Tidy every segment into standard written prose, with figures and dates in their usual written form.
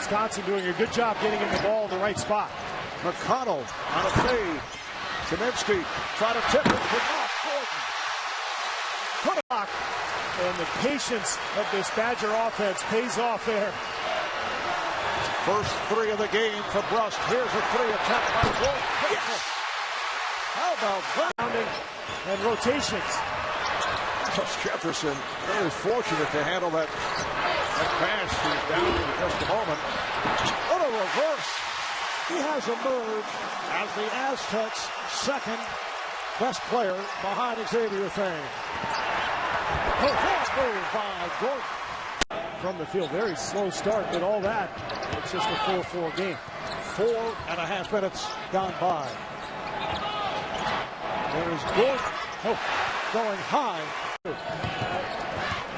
Wisconsin doing a good job getting him the ball in the right spot. McConnell on a fade. Kaminsky trying to tip it. Gordon. And the patience of this Badger offense pays off there. First three of the game for Brust. Here's a three attempt by Gordon. Yes! How about grounding and rotations? Gus Jefferson very fortunate to handle that pass. He's down in just a moment. What a reverse. He has emerged as the Aztecs' second best player behind Xavier Faye. That move by Gordon. From the field, very slow start, but all that, it's just a 4-4 game. 4.5 minutes gone by. There's Gordon going high.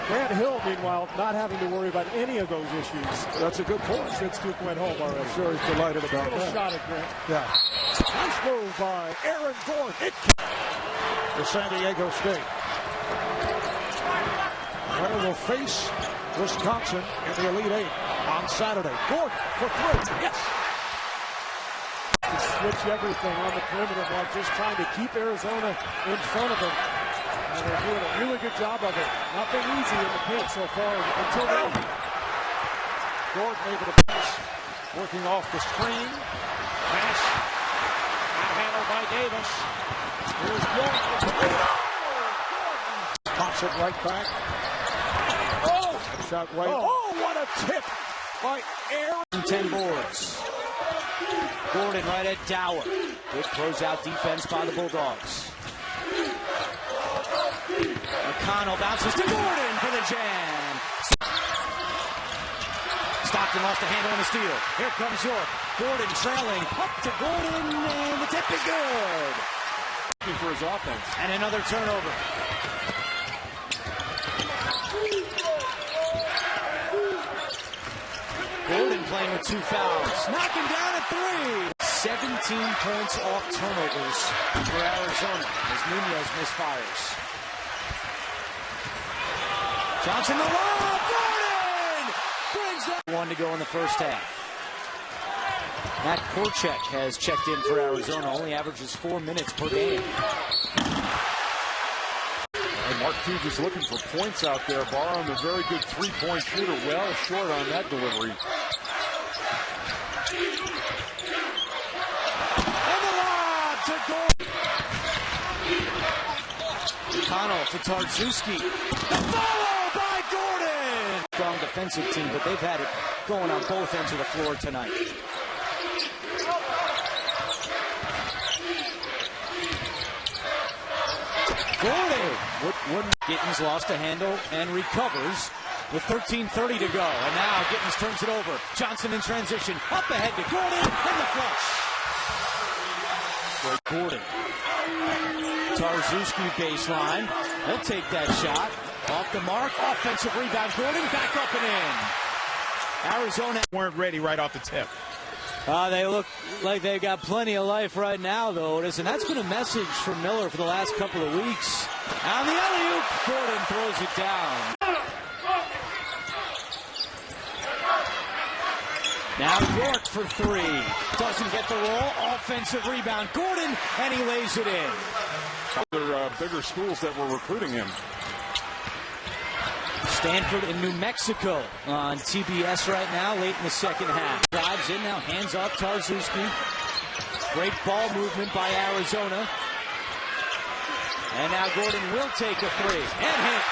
Grant Hill, meanwhile, not having to worry about any of those issues. That's a good point. Since Duke went home already. I'm sure he's delighted about Little that. shot at Grant. Yeah. Nice move by Aaron Gordon. It to San Diego State. Winner will face Wisconsin in the Elite Eight on Saturday. Gordon for three. Yes. To switch everything on the perimeter, Mark, just trying to keep Arizona in front of them. And they're doing a really good job of it. Nothing easy in the paint so far until now. Gordon able to pass, working off the screen. Pass, now handled by Davis. Here's Gordon. Pops it right back. Oh! Shot right. Oh, what a tip by Aaron. 10 boards. Gordon right at Dower. Good closeout defense by the Bulldogs. McConnell bounces to Gordon for the jam. Stockton lost the handle on the steal. Here comes York. Gordon trailing up to Gordon, and the tip is good. Looking for his offense. And another turnover. Gordon playing with 2 fouls. Knocking down at 3. 17 points off turnovers for Arizona as Nunez misfires. Johnson the lob. Gordon brings that. 1 to go in the first half. Matt Korchek has checked in for Arizona. Only averages 4 minutes per game. And Mark Few just looking for points out there. Barham, a very good three-point shooter, well short on that delivery. And the lob to Gordon. McConnell to Tarczewski. The follow by Gordon. Strong defensive team, but they've had it going on both ends of the floor tonight. Gordon. Gittins lost a handle and recovers with 13:30 to go. And now Gittins turns it over. Johnson in transition. Up ahead to Gordon and the flush. Gordon. Tarczewski baseline. He'll take that shot. Off the mark. Offensive rebound. Gordon back up and in. Arizona Weren't ready right off the tip. They look like they've got plenty of life right now, though, Otis. And that's been a message from Miller for the last couple of weeks. On the alley-oop, Gordon throws it down. Now York for 3. Doesn't get the roll. Offensive rebound. Gordon, and he lays it in. Other bigger schools that were recruiting him. Stanford in New Mexico on TBS right now, late in the second half. Drives in now, hands off Tarczewski. Great ball movement by Arizona. And now Gordon will take a 3 and hit.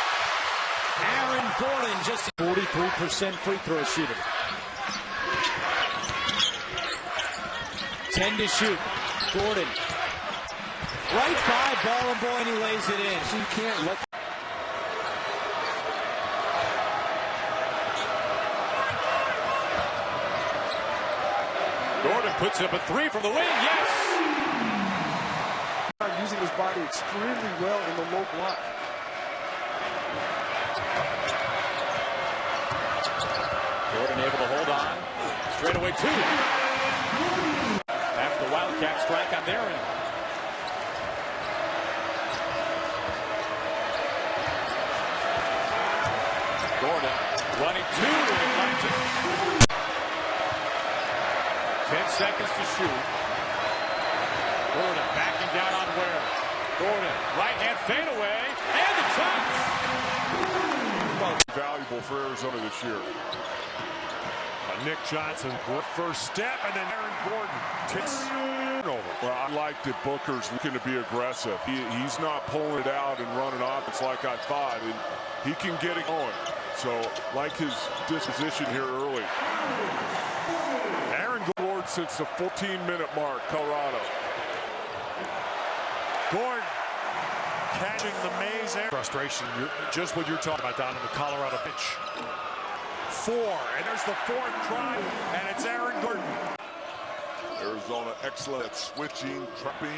Aaron Gordon, just 43% free throw shooter. 10 to shoot. Gordon. Right by ball and boy, and he lays it in. So you can't let. Gordon puts up a 3 from the wing. Yes! Using his body extremely well in the low block. Gordon able to hold on. Straight away 2. After the Wildcat strike on their end. Gordon running 2 and finds it. seconds to shoot. Gordon backing down on Ware. Gordon, right hand fadeaway, and the touch. Valuable for Arizona this year. Nick Johnson, first step, and then Aaron Gordon takes over. Well, I like that Booker's looking to be aggressive. He's not pulling it out and running off. It's like I thought, and he can get it going. So, like his disposition here early. Aaron Gordon since the 14-minute mark, Colorado. Gordon catching the maze air. Frustration, just what you're talking about down in the Colorado pitch. 4, and there's the fourth try, and it's Aaron Gordon. Arizona excellent at switching, trapping.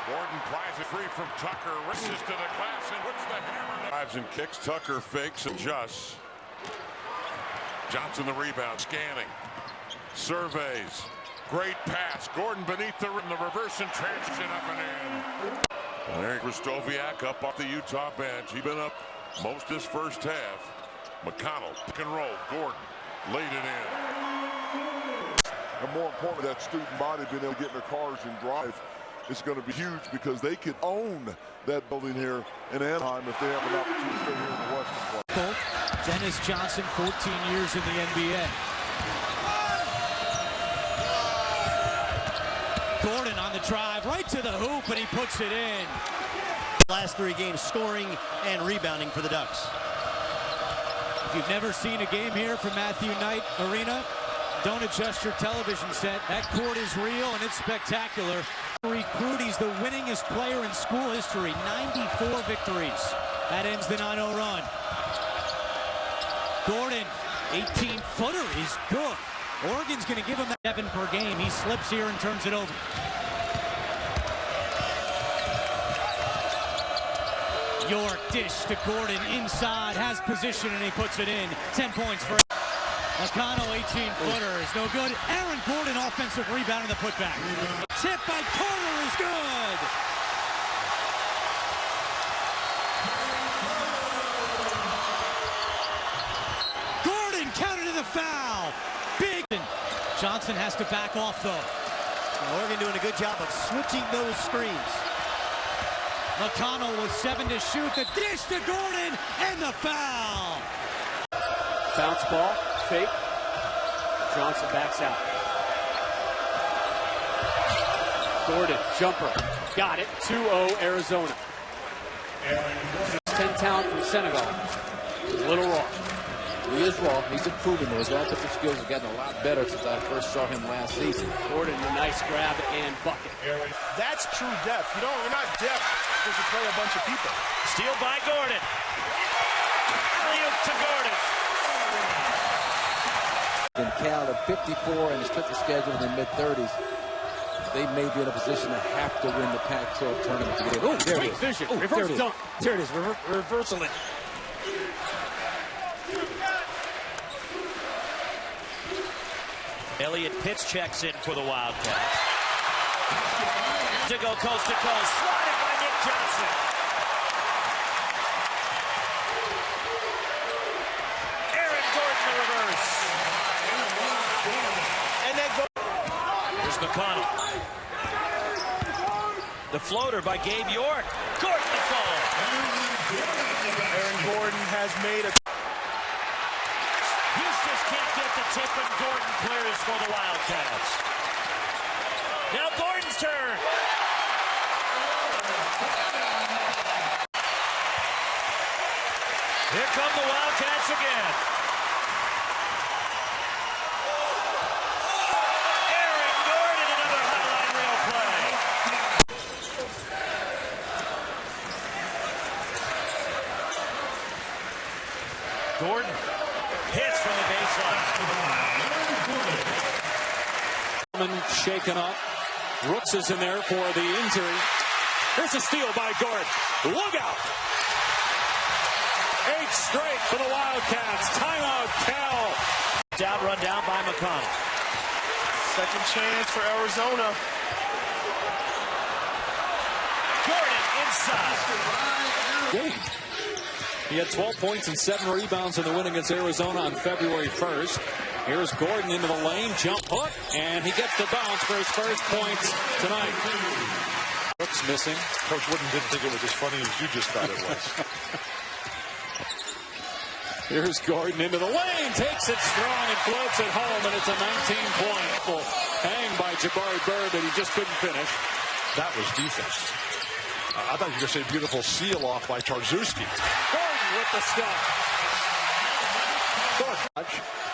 Gordon pries it free from Tucker, races to the glass and puts the hammer. Drives and kicks. Tucker fakes and adjusts. Johnson the rebound, scanning, surveys. Great pass. Gordon beneath the reverse and transition up and in. There, Kristoviak up off the Utah bench. He's been up most this first half. McConnell, pick and roll. Gordon laid it in. And more importantly, that student body being able to get in their cars and drive is going to be huge because they could own that building here in Anaheim if they have an opportunity to stay here in the Western play. Dennis Johnson, 14 years in the NBA. Gordon on the drive, right to the hoop, and he puts it in. Last 3 games scoring and rebounding for the Ducks. If you've never seen a game here from Matthew Knight Arena, don't adjust your television set. That court is real and it's spectacular. Recruit, he's the winningest player in school history, 94 victories. That ends the 9-0 run. Gordon, 18-footer is good. Oregon's going to give him that 7 per game. He slips here and turns it over. York dish to Gordon inside, has position, and he puts it in. 10 points for McConnell, 18-footer is no good. Aaron Gordon, offensive rebound in the putback. Tip by Carter is good. Gordon counted to the foul. Big. Johnson has to back off, though. Oregon doing a good job of switching those screens. McConnell with 7 to shoot. The dish to Gordon and the foul. Bounce ball, fake. Johnson backs out. Gordon, jumper. Got it. 2-0 Arizona. 10 talent from Senegal. He's a little raw. He is raw. He's improving though. His offensive skills have gotten a lot better since I first saw him last season. Gordon, a nice grab and bucket. That's true depth. You're not depth because you play a bunch of people. Steal by Gordon. Alley-oop to Gordon. And Cal at 54 and the strength of schedule in the mid-30s. They may be in a position to have to win the Pac-12 tournament to get it. Oh, there it is. Vision. Oh, Reverse there it is. dunk. There it is. Reversal it. Elliott Pitts checks in for the Wildcats. To go coast to coast. Sliding by Nick Johnson. Aaron Gordon the reverse. And then here's McConnell. The floater by Gabe York. Gordon the fall. Aaron Gordon has made a... Eustace can't get the tip, and Gordon clears for the Wildcats. Now Gordon's turn. Here come the Wildcats again. Aaron Gordon, another highlight reel play. Gordon hits from the baseline. Shaken up. Brooks is in there for the injury. Here's a steal by Gordon. Look out! 8 straight for the Wildcats. Timeout, Cal. Run down by McConnell. Second chance for Arizona. Gordon inside. He had 12 points and 7 rebounds in the win against Arizona on February 1st. Here's Gordon into the lane, jump hook, and he gets the bounce for his first points tonight. Brooks missing. Coach Wooden didn't think it was as funny as you just thought it was. Here's Gordon into the lane, takes it strong and floats it home, and it's a 19-point hang by Jabari Bird that he just couldn't finish. That was defense. I thought you were going to say beautiful seal off by Tarzewski. Gordon with the stop.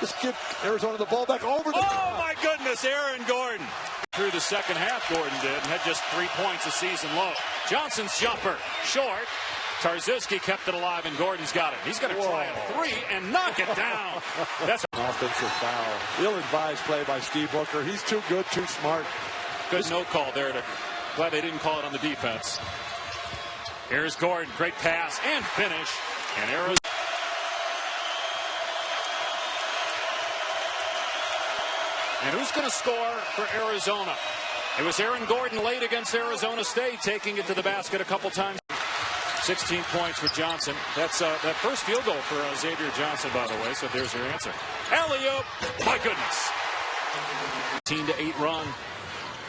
Just give Arizona the ball back over the Oh, my goodness, Aaron Gordon. Through the second half, Gordon did, and had just 3 points a season low. Johnson's jumper, short. Tarzewski kept it alive, and Gordon's got it. He's going to try a three and knock it down. That's an offensive foul. Ill-advised play by Steve Booker. He's too good, too smart. Good no call there. Glad they didn't call it on the defense. Here's Gordon. Great pass and finish. And Arizona. And who's going to score for Arizona? It was Aaron Gordon late against Arizona State, taking it to the basket a couple times. 16 points for Johnson. That's that first field goal for Xavier Johnson, by the way, so there's your answer. Alley-oop. My goodness. 15-8 run.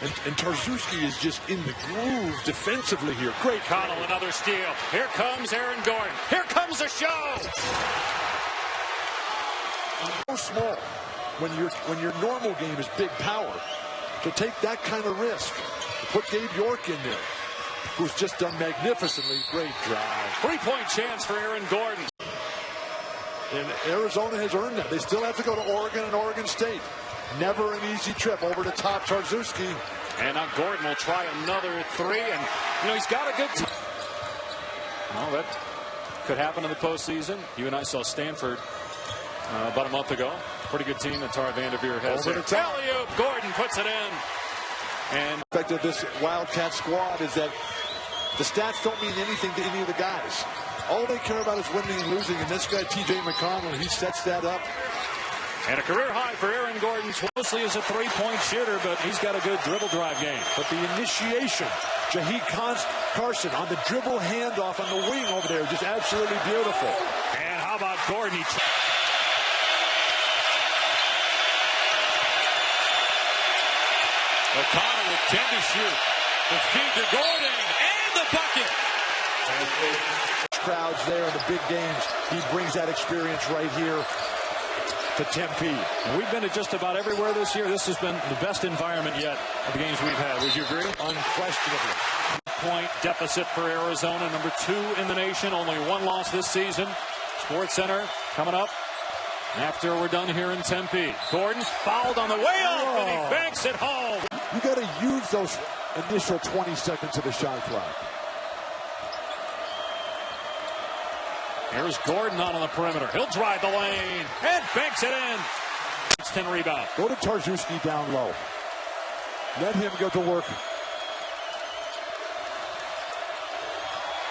And Tarzewski is just in the groove defensively here. Great. Connell, another steal. Here comes Aaron Gordon. Here comes the show. So small. When your normal game is big power, to take that kind of risk, to put Gabe York in there, who's just done magnificently. Great drive. 3-point chance for Aaron Gordon. And Arizona has earned that. They still have to go to Oregon and Oregon State. Never an easy trip over to top Tarzewski. And now Gordon will try another three, and he's got a good time. Well, that could happen in the postseason. You and I saw Stanford about a month ago. Pretty good team that Tar Vanderveer has. Alley-oop, Gordon puts it in. And the effect of this Wildcat squad is that the stats don't mean anything to any of the guys. All they care about is winning and losing, and this guy, T.J. McConnell, he sets that up. And a career high for Aaron Gordon. Mostly as a three-point shooter, but he's got a good dribble drive game. But the initiation, Jaheed Carson on the dribble handoff on the wing over there, just absolutely beautiful. And how about Gordon? O'Connell with 10 to shoot. The feed to Gordon, and the bucket. Crowds there in the big games. He brings that experience right here to Tempe. We've been to just about everywhere this year. This has been the best environment yet of the games we've had. Would you agree? Unquestionably. Point deficit for Arizona, number 2 in the nation. Only 1 loss this season. Sports Center coming up after we're done here in Tempe. Gordon fouled on the way up, and he banks it home. You got to use those initial 20 seconds of the shot clock. Here's Gordon on the perimeter. He'll drive the lane and banks it in. It's 10 rebound. Go to Tarzewski down low. Let him go to work.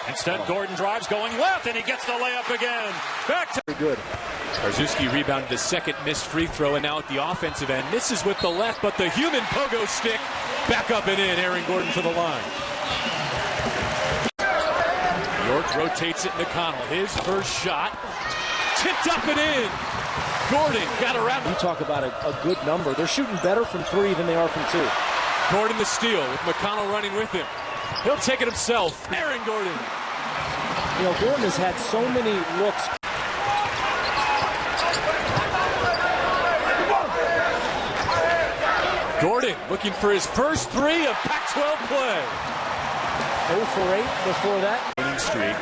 Instead, Gordon drives going left, and he gets the layup again. Back to good. Tarzewski rebounded his second missed free throw, and now at the offensive end. Misses with the left, but the human pogo stick back up and in. Aaron Gordon to the line. York rotates it. McConnell, his first shot. Tipped up and in. Gordon got around. You talk about a good number. They're shooting better from 3 than they are from 2. Gordon the steal with McConnell running with him. He'll take it himself. Aaron Gordon. Gordon has had so many looks. Gordon looking for his first 3 of Pac-12 play. 0 for 8 before that. Winning streak,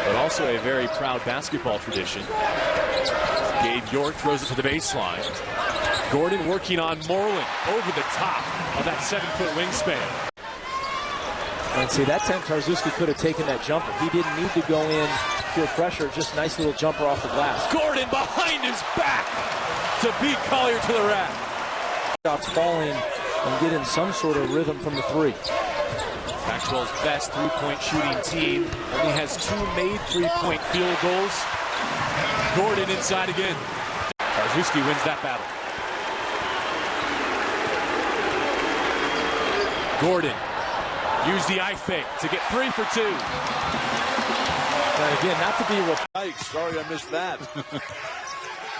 but also a very proud basketball tradition. Gabe York throws it to the baseline. Gordon working on Moreland over the top of that 7-foot wingspan. And see, that time Tarzewski could have taken that jumper. He didn't need to go in, feel pressure, just nice little jumper off the glass. Gordon behind his back to beat Collier to the rack. Shots falling and get in some sort of rhythm from the 3. Pac-12's best three-point shooting team only has 2 made three-point field goals. Gordon inside again. Tarzewski wins that battle. Gordon used the eye fake to get 3 for 2. And again, not to be Sorry, I missed that.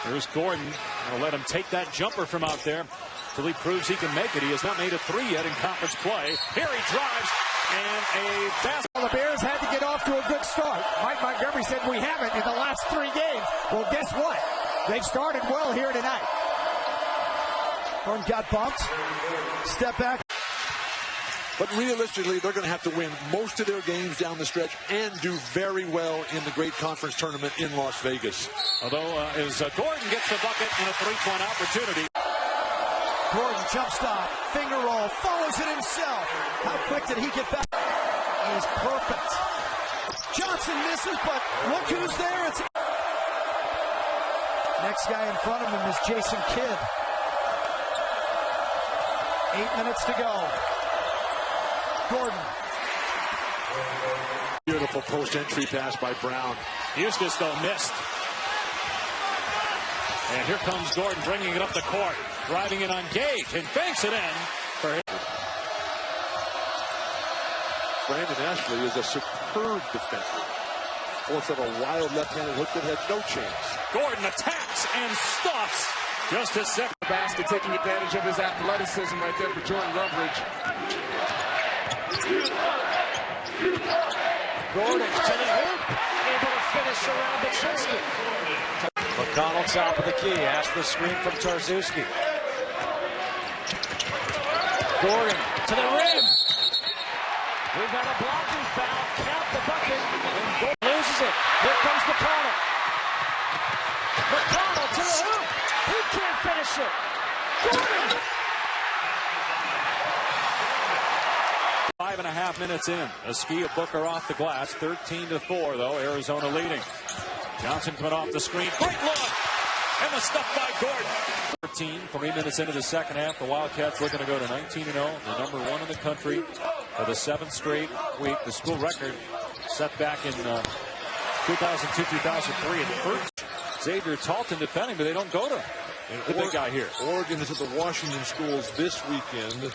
Here's Gordon. I'll let him take that jumper from out there till he proves he can make it. He has not made a three yet in conference play. Here he drives, and a basket. The Bears had to get off to a good start. Mike Montgomery said we haven't in the last 3 games. Well, guess what? They've started well here tonight. Gordon got bumped. Step back. But realistically, they're going to have to win most of their games down the stretch and do very well in the great conference tournament in Las Vegas. Although, as Gordon gets the bucket and a three-point opportunity. Gordon jump stop, finger roll, follows it himself. How quick did he get back? He's perfect. Johnson misses, but look who's there. It's next guy in front of him is Jason Kidd. 8 minutes to go. Gordon. Beautiful post-entry pass by Brown. Eustace, though, missed. And here comes Gordon bringing it up the court. Driving it on Gage and banks it in for him. Brandon Ashley is a superb defender. Force of a wild left-handed hook that had no chance. Gordon attacks and stuffs. Just a second. Basket taking advantage of his athleticism right there for Jordan Loveridge. Gordon to the hoop, able to finish around the Chesky. McConnell top of the key, asked the screen from Tarzewski. Gordon to the rim. We've got a blocking foul, count the bucket, and Gordon loses it. Here comes McConnell. McConnell to the hoop, he can't finish it. Gordon! 5.5 minutes in. Askia Booker off the glass. 13-4, though. Arizona leading. Johnson coming off the screen. Great look! And the stuff by Gordon. 3 minutes into the second half. The Wildcats looking to go to 19-0. The number 1 in the country for the 7th straight week. The school record set back in 2002-2003. And first, Xavier Talton defending, but they don't go to the big guy here. Oregon is at the Washington schools this weekend.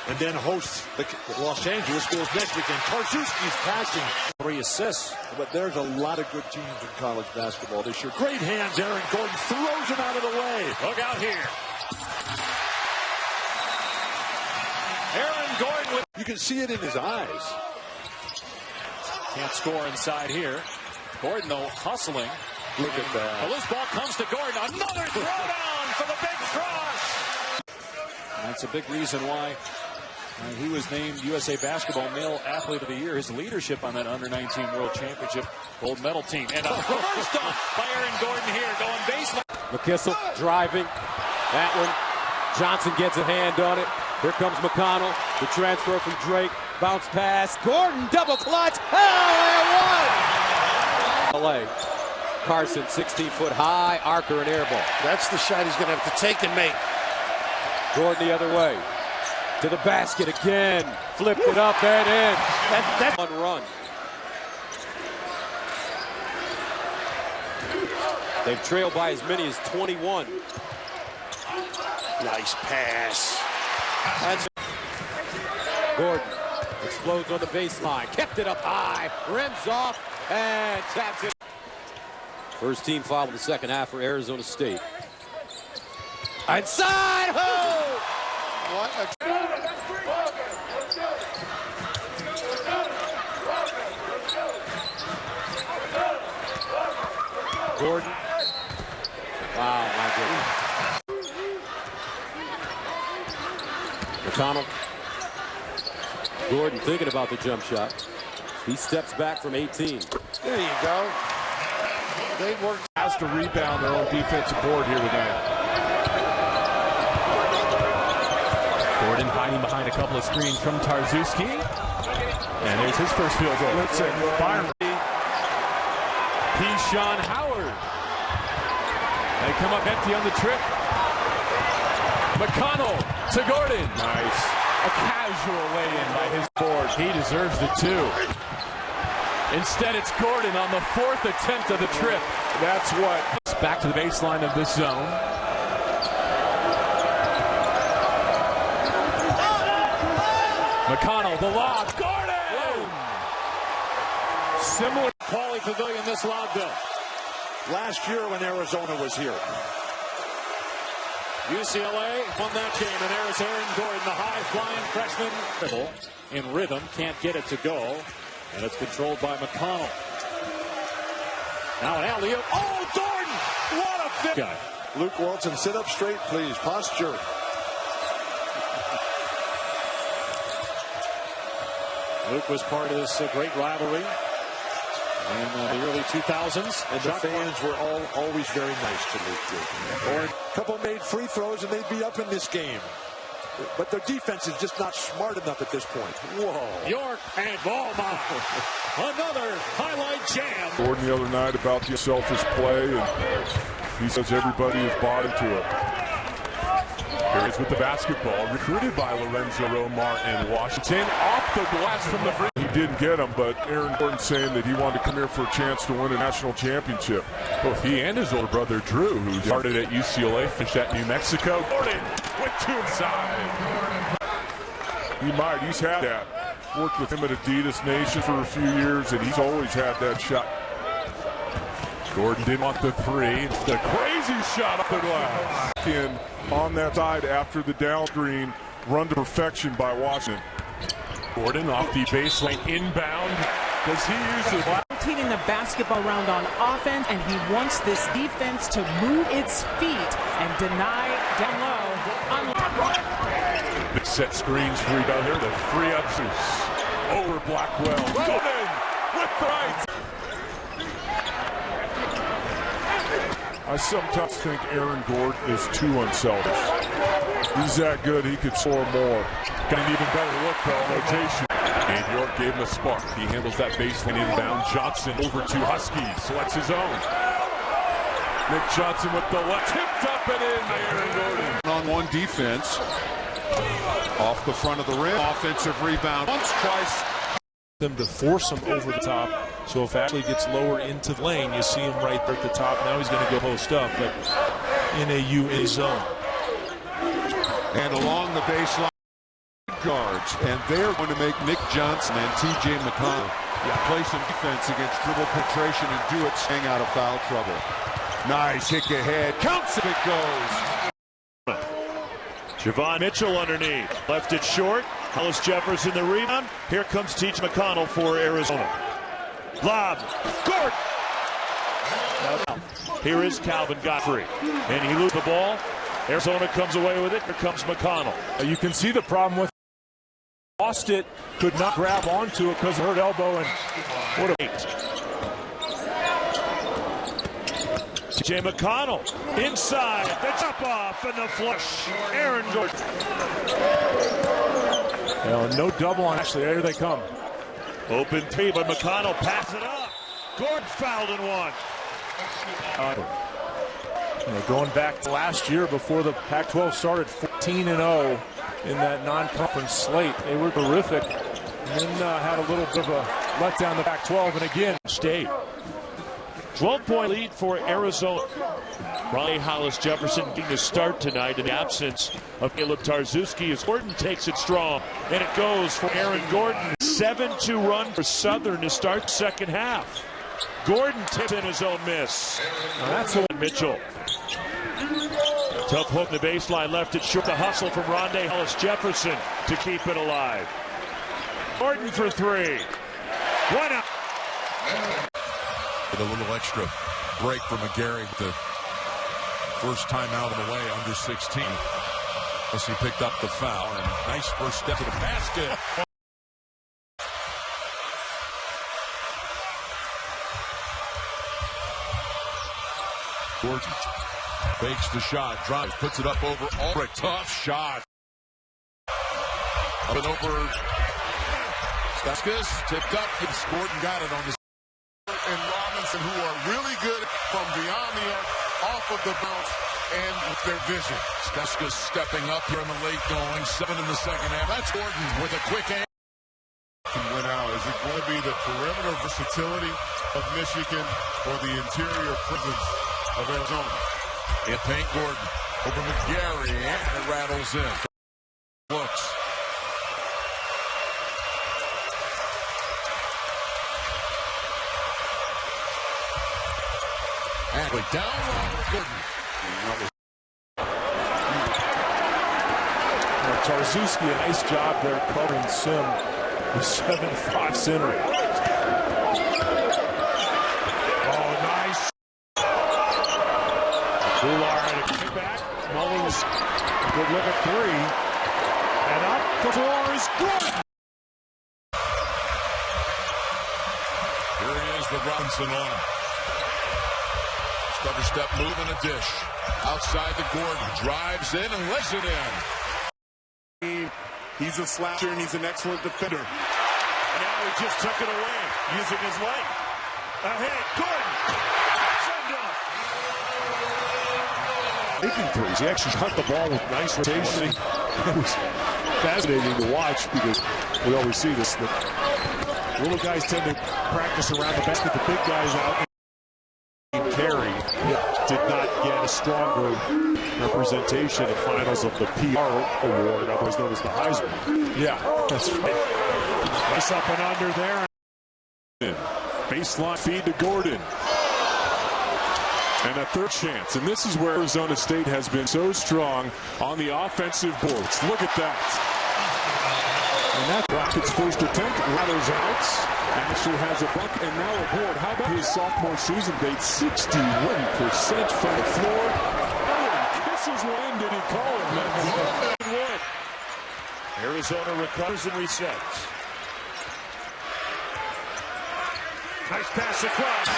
And then hosts the Los Angeles schools next weekend. Tarzewski's passing. 3 assists. But there's a lot of good teams in college basketball this year. Great hands, Aaron Gordon throws him out of the way. Look out here. Aaron Gordon with... You can see it in his eyes. Can't score inside here. Gordon, though, hustling. Look at that. The loose ball comes to Gordon. Another throwdown for the Big Frost. And that's a big reason why he was named USA Basketball Male Athlete of the Year. His leadership on that Under-19 World Championship gold medal team. And a reverse dunk by Aaron Gordon here, going baseline. McKissel driving. That one. Johnson gets a hand on it. Here comes McConnell. The transfer from Drake. Bounce pass. Gordon double clutch. Oh, and one! LA. Carson, 16-foot high. Archer, an air ball. That's the shot he's going to have to take and make. Gordon the other way. To the basket again. Flipped it up and in. That's one run. They've trailed by as many as 21. Nice pass. That's Gordon explodes on the baseline. Kept it up high. Rims off and taps it. First team foul in the second half for Arizona State. Inside. Oh! What a... Gordon. Wow, my goodness. McConnell. Gordon thinking about the jump shot. He steps back from 18. There you go. They worked. Has to rebound their own defensive board here tonight. Gordon hiding behind a couple of screens from Tarzewski. And there's his first field goal. Byron. Keyshawn Howard. They come up empty on the trip. McConnell to Gordon. Nice. A casual lay-in by his board. He deserves the 2. Instead, it's Gordon on the 4th attempt of the trip. That's what. Back to the baseline of this zone. McConnell, the lob. Gordon! Whoa. Similar. Pauly Pavilion, this lob bill. last year when Arizona was here. UCLA won that game, and there's Aaron Gordon, the high-flying freshman. In rhythm, can't get it to go, and it's controlled by McConnell. Now an alley-oop. Oh, Gordon! What a fit! Guy. Luke Walton, sit up straight, please. Posture. Luke was part of this great rivalry in the early 2000s. And the fans were always very nice to Luke. Or a couple made free throws and they'd be up in this game. But their defense is just not smart enough at this point. Whoa. York and Ballmont. Another highlight jam. Gordon the other night about the selfish play, and he says everybody is bought into it. Here is with the basketball, recruited by Lorenzo Romar and Washington. Off the glass from the free. He didn't get him, but Aaron Gordon saying that he wanted to come here for a chance to win a national championship. Both he and his older brother Drew, who started at UCLA, finished at New Mexico. Gordon with two inside. He might. He's had that. Worked with him at Adidas Nation for a few years, and he's always had that shot. Gordon didn't want the three. It's the crazy shot up the glass. In on that side after the down screen, run to perfection by Washington. Gordon off the baseline inbound. Does he use the rotating the basketball around on offense, and he wants this defense to move its feet and deny down low. Big set screens for each other to free up Zeus. Over Blackwell. Gordon with the right. I sometimes think Aaron Gordon is too unselfish. He's that good, he could score more. Got an even better look though, rotation. And York gave him a spark. He handles that baseline inbound. Johnson over to Husky, selects his own. Nick Johnson with the left, tipped up and in by Aaron Gordon. On-one defense. Off the front of the rim. Offensive rebound. Once, twice. Them to force him over the top. So if Ashley gets lower into the lane, you see him right there at the top. Now he's going to go post up, but in a UA zone. And along the baseline, guards. And they're going to make Nick Johnson and T.J. McConnell play some defense against dribble penetration and do it staying out of foul trouble. Nice kick ahead. Counts if it goes. Javon Mitchell underneath. Left it short. Hollis Jefferson the rebound. Here comes T.J. McConnell for Arizona. Lob. Gordon. Here is Calvin Godfrey. And he loses the ball. Arizona comes away with it. Here comes McConnell. You can see the problem with lost it. Could not grab onto it because of hurt elbow. And what a T.J. McConnell inside. The chop off and the flush. Aaron Gordon. No double on Ashley. There they come. Open three, but McConnell passes it up. Gordon fouled in one. Going back to last year before the Pac-12 started, 14-0 in that non-conference slate. They were terrific. And then had a little bit of a letdown in the Pac-12. And again, State. 12-point lead for Arizona. Ronnie Hollis Jefferson getting a start tonight in the absence of Caleb Tarczewski as Gordon takes it strong. And it goes for Aaron Gordon. 7-2 run for Southern to start second half. Gordon tips in his own miss. Now that's a Mitchell. Tough hook in the baseline, left it short. The hustle from Rondae Hollis Jefferson to keep it alive. Gordon for three. One out. With a little extra break for McGarry. The first time out of the way, under 16. As he picked up the foul. And nice first step to the basket. Gordon fakes the shot, drives, puts it up over Ulrich. Tough shot. Up and over. Staskis tipped up. Gordon got it on the and Robinson, who are really good from beyond the arc, off of the bounce, and with their vision. Staskis stepping up here in the late going. 7 in the second half. That's Gordon with a quick aim. Went out. Is it going to be the perimeter versatility of Michigan or the interior presence of Arizona? In paint, Gordon over McGarry, and it rattles in. Looks. Down low, Gordon. Tarczewski, a nice job there covering Sim, the 7'5" center. Oh, nice. Goulart had a kickback. Mullins, good look at three. And up the floor is Gordon. Here he is with Robinson on him. Stutter step move and a dish. Outside the Gordon. Drives in and lets it in. He's a slasher and he's an excellent defender. And now he just took it away using his leg. Ahead, Gordon. Making threes. He actually shot the ball with nice rotation. It was fascinating to watch because we always see this. The little guys tend to practice around the basket. The big guys out. Carey did not get a stronger representation in the finals of the PR award, otherwise known as the Heisman. Yeah, that's right. Nice up and under there. Baseline feed to Gordon. And a third chance. And this is where Arizona State has been so strong on the offensive boards. Look at that. And that's Rockets' first attempt. Rattles out. Ashley has a buck and now a board. How about his sophomore season date? 61% from the floor. Oh, kisses one. Did he call it? Arizona recovers and resets. Nice pass across.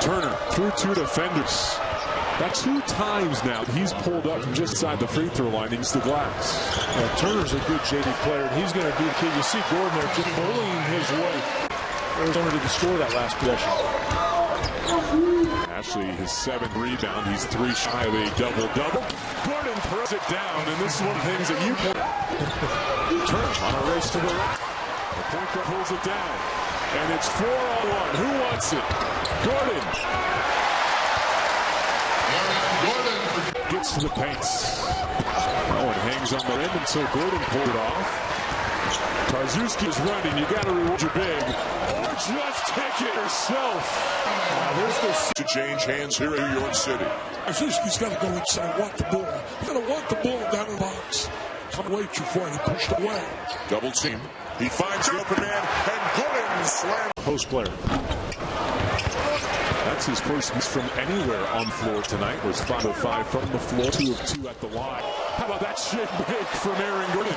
Turner through two defenders. That's 2 times now he's pulled up from just inside the free throw line against the glass. Turner's a good JV player, and he's going to do the kid. You see Gordon there just bullying his way. Arizona didn't score that last possession. Ashley, his 7th rebound. He's 3 shy of a double-double. Gordon throws it down, and this is one of the things that you can. Turner on a race to the rack. The point guard pulls it down, and it's 4-on-1. Who wants it? Gordon. Gets to the paint. Oh, and hangs on the rim until Gordon pulled it off. Tarczewski is running. You got to reward your big. Or just take it yourself. There's this to change hands here in New York City. Tarczewski's got to go inside and want the ball. He's got to want the ball down in the box. Come away too far and he pushed away. Double team. He finds the open man, and Gordon slams. Post player. That's his first miss from anywhere on the floor tonight. Was 5 of 5 from the floor, 2 of 2 at the line. How about that shake break from Aaron Gordon?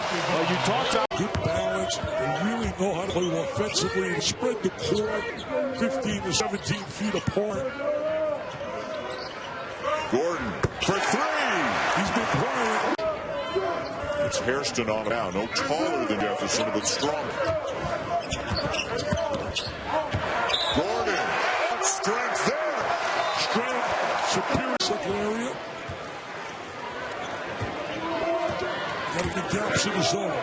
You talked about good balance. They really know how to play offensively and spread the court 15 to 17 feet apart. Gordon for 3. He's been quiet. It's Hairston on now. No taller than Jefferson, but stronger. Gordon. Strength there. Strength. Superior second area. Got to get gaps in the zone.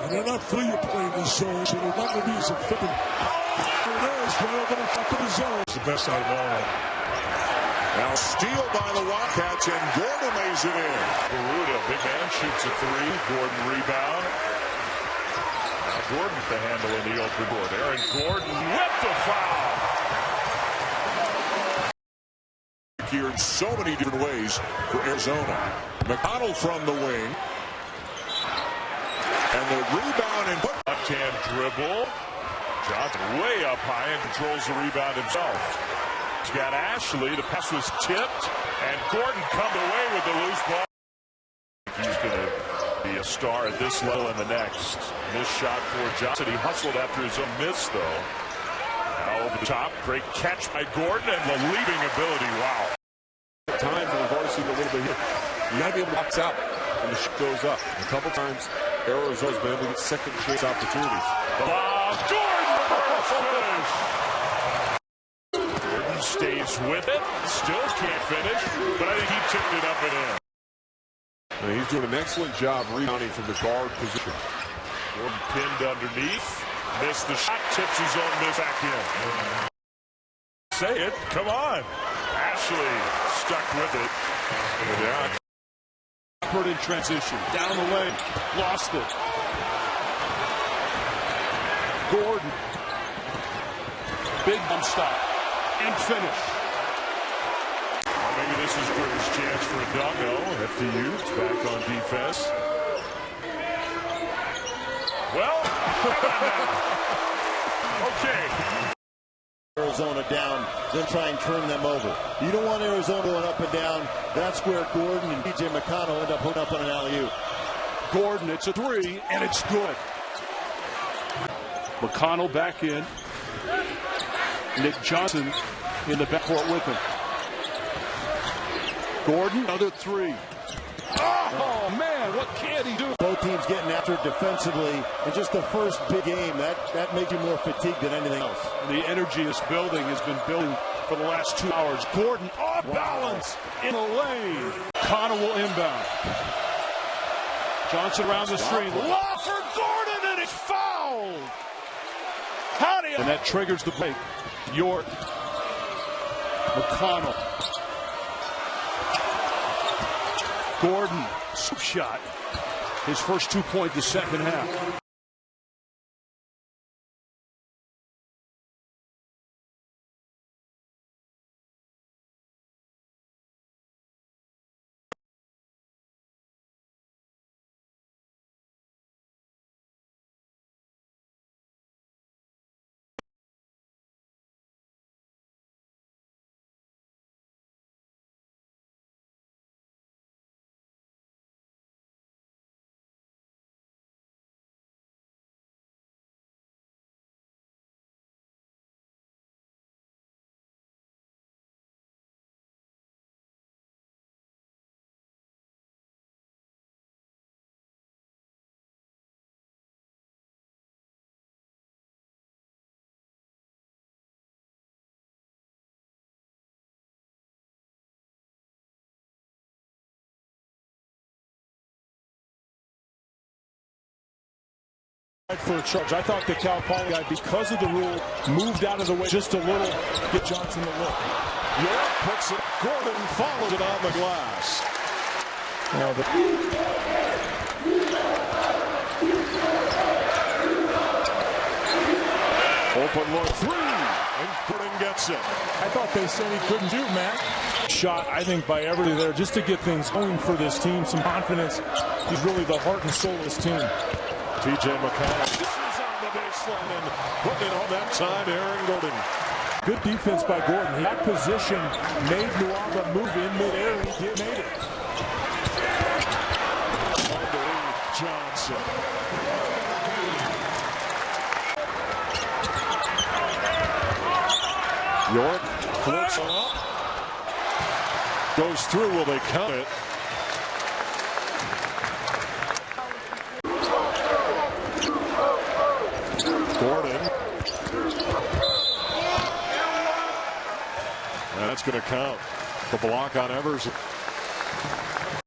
And they're not free to play in the zone, so they're not going to be as effective. There it is, right over the top of the zone. It's the best out of all. Now steal by the Wildcats, and Gordon lays it in. Garuda, big man, shoots a 3. Gordon rebound. Now Gordon with the handle in the open board. Aaron Gordon with the foul. Here in so many different ways for Arizona. McConnell from the wing. And the rebound and left-hand dribble. Johnson way up high and controls the rebound himself. He's got Ashley. The pass was tipped, and Gordon come away with the loose ball. He's going to be a star at this level and the next. Missed shot for Johnson. He hustled after his own miss, though. Now over the top. Great catch by Gordon, and the leading ability. Wow. times, and we've already seen a little bit here. You got to be able to box out when the shot goes up. A couple times, Arizona's been able to get second chance opportunities. Gordon stays with it. Still can't finish, but I think he tipped it up and in. And he's doing an excellent job rebounding from the guard position. Gordon pinned underneath. Missed the shot. Tips his own miss back in. Say it. Come on. Ashley stuck with it. Yeah. Backward in transition. Down the lane. Lost it. Gordon. big jump stop and finish. Well, maybe this is Gordon's chance for a dunk. No, FDU is back on defense. Well, okay. Arizona down, then try and turn them over. You don't want Arizona going up and down. That's where Gordon and TJ McConnell end up hooking up on an alley-oop. Gordon, it's a three, and it's good. McConnell back in. Nick Johnson in the backcourt with him. Gordon, another three. Oh, man, what can he do? Both teams getting after it defensively. And just the first big game, that makes you more fatigued than anything else. The energy this building has been building for the last 2 hours. Gordon off balance in the lane. Connor will inbound. Johnson around the screen. Law for Gordon, and it's fouled. How do you... And that triggers the break. York. McConnell. Gordon, swoop shot. His first 2 points the second half. For a charge. I thought the Cal Poly guy, because of the rule, moved out of the way just a little. Get Johnson the look. York puts it. Gordon follows it on the glass. Now open look three, and Gordon gets it. I thought they said he couldn't do, Matt. Shot, I think, by everybody there just to get things going for this team. Some confidence. He's really the heart and soul of this team. TJ McConnell. This is on the baseline and putting it on that time, Aaron Gordon. Good defense by Gordon. That position made Nuaga move in midair, and he made it. Johnson. York flips it up. Goes through. Will they count it? Gordon. And that's going to count. The block on Everson.